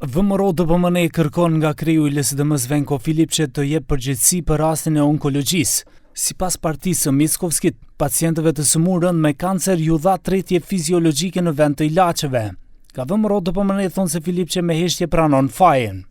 VMRO DPMN kërkon nga kreu i LSDM-s Venko Filipçe të jep përgjegjësi për rastin e onkologjisë. Sipas partisë së Mickovskit, pacientëve të sëmurë rënd me kancer ju dha tretje fiziologjike në vend të ilaçeve. Nga VMRO DPMN thonë se Filipçe me heshtje pranon fajin.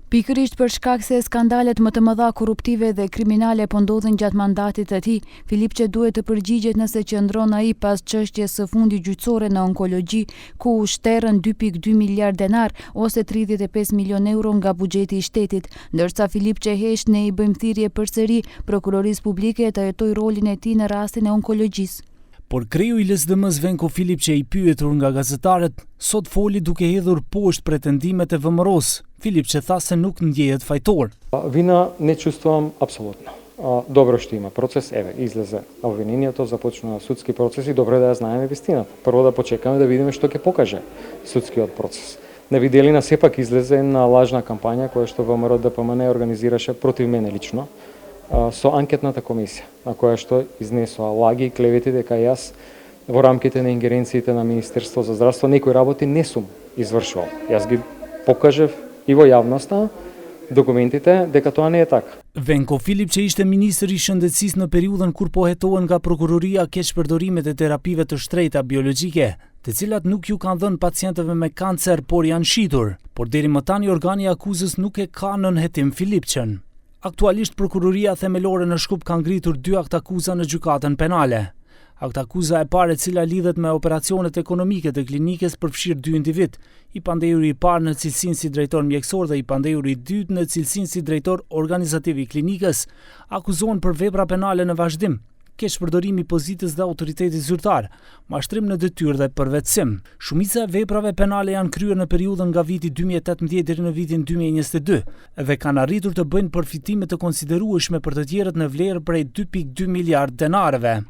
Pikërisht për shkak se skandalet më të mëdha korruptive dhe kriminale po ndodhin gjatë mandatit të tij, Filipçe duhet të përgjigjet nëse qëndron ai pas çështjes së fundit gjyqësore në onkologji, ku u shterën 2.2 miliard denar ose 35 milion euro nga buxheti i shtetit, ndërsa Filipçe hesht ne i bëjmë thirrje përsëri prokurorisë publike të hetojë rolin e tij në rastin e onkologjisë. Por kreu i LSDM-s Venko Filipçe i pyetur nga gazetarët, sot foli duke hedhur poshtë pretendimet e VMRO-s. Filipçe tha se nuk ndjehet fajtor. Вина не чувствувам апсолутно. Добро што има процес, излезе обвинението, започнува судски процес и добро е да ја знаеме вистината. Прво да почекаме да видиме што ќе покаже судскиот процес. Не видели на сепак излезе една лажна кампања која што ВМРО ДПМН организираше против мене лично со анкетната комисија, на која што изнесоа лаги и клевети дека јас во рамките на ингеренциите на Министерство за здравство некои работи не сум извршувал. Јас ги покажав и во јавноста dokumentите дека тоа не е така. Venko Filipçe ishte ministër i shëndetësisë në periudhën kur po hetohen nga prokuroria keqpërdorimet e terapive të shtrejta biologjike, të cilat nuk ju kanë dhënë pacientëve me kancer, por janë shitur. Por deri më tani organi i akuzës nuk e ka nën hetim Filipçen. Aktualisht prokuroria themelore në Shkup ka ngritur 2 aktakuza në gjykatën penale. Aktakuza e parë e cila lidhet me operacionet ekonomike të klinikës përfshir 2 individ, i pandehuri i parë në cilësinë si drejtor mjekësor dhe i pandehuri i dytë në cilësinë si drejtor organizativ i klinikës, akuzohen për vepra penale në vazhdim, keqpërdorimi i pozitës dhe autoritetit zyrtar, mashtrim në detyrë dhe përvetësim. Shumica e veprave penale janë kryer në periudhën nga viti 2018 deri në vitin 2022 dhe kanë arritur të bëjnë përfitime të konsiderueshme për të tjerët në vlerë prej 2.2 miliard denarëve.